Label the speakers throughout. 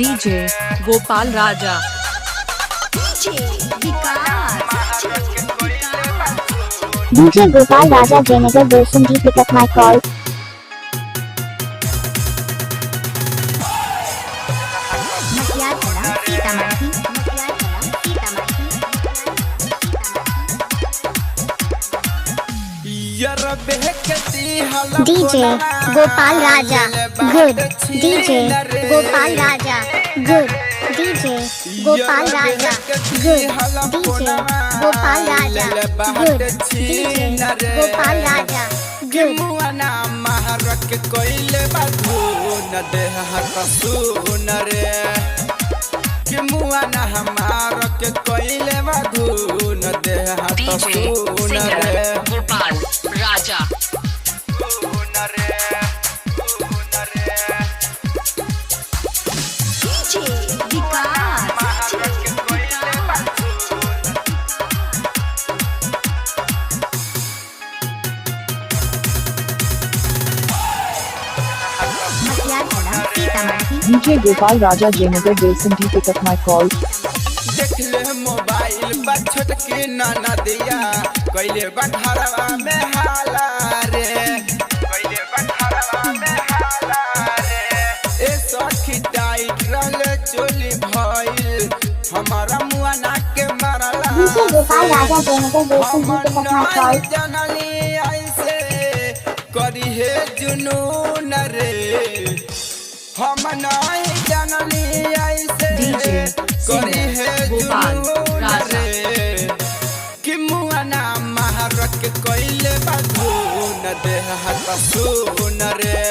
Speaker 1: DJ Gopal Raja.
Speaker 2: DJ Gopal Raja Jayanagar Wilson D pick up my call. DJ Gopal Raja good. DJ Gopal Raja good. DJ Gopal Raja good. DJ Gopal Raja good. DJ Gopal Raja good.
Speaker 3: मुआना महारक कोइले बाधू न दे हाथ सुन रे कि मुआना हमारक कोइले बाधू न दे हाथ सुन रे
Speaker 1: गोपाल राजा।
Speaker 3: सुन रे
Speaker 4: DJ विकास
Speaker 3: महारक कोइले बाधू
Speaker 5: DJ Gopal Raja Jayanagar Wilson D pick up my call.
Speaker 3: देख ले मोबाइल पर छोटकी नाना दिया कोइले बंधारवा में हाला रे कोइले बंधारवा में हाला रे ए सखी टाइट रहले चोली भइल हमारा मुआना के मारला
Speaker 2: DJ Gopal Raja Jayanagar Wilson D pick up my call.
Speaker 3: जननी ऐसे करी है जुनून रे हम नहीं जननी ऐसे
Speaker 1: DJ
Speaker 3: करी है
Speaker 1: गोपाल
Speaker 3: जुनून
Speaker 1: राजा।
Speaker 3: रे कि मुआना महारक कोइले बाधू न दे हाथ सुन रे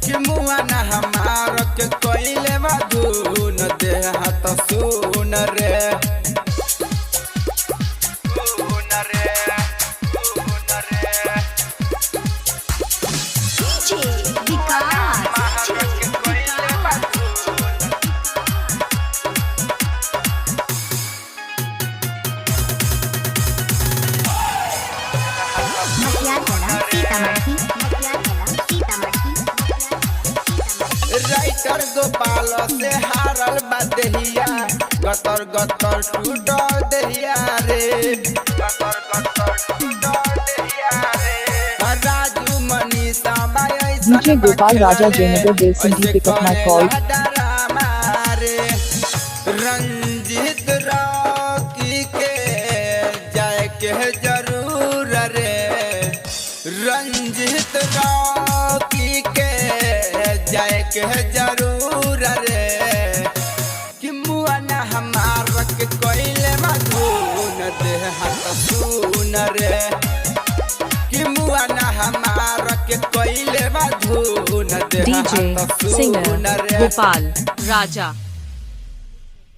Speaker 3: कि मुआना हमारक कोइले बाधू न दे हाथ सुन रे सुन रे सुन रे
Speaker 4: DJ विकास
Speaker 3: महारक कोइले बाधू राइटर गोपाल से हारल बदहिया गतर गतर टूट दहिया रे गतर गतर टूट दहिया रे राजू मनीषा बाई
Speaker 5: DJ Gopal Raja Jayanagar Wilson D pick up my call.
Speaker 3: Ranjit Rocky के जाए के जरूर रे रंजित रॉकी के जाए के जरूर रे कि मुआना हमारक कोइले मधुन दे हाथ सुन रे कि मुआना हमारक कोइले मधुन दे
Speaker 1: डीजे
Speaker 3: हाथ
Speaker 1: सिंगर
Speaker 3: सुन रे
Speaker 1: गोपाल राजा।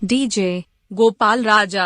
Speaker 1: डीजे गोपाल राजा।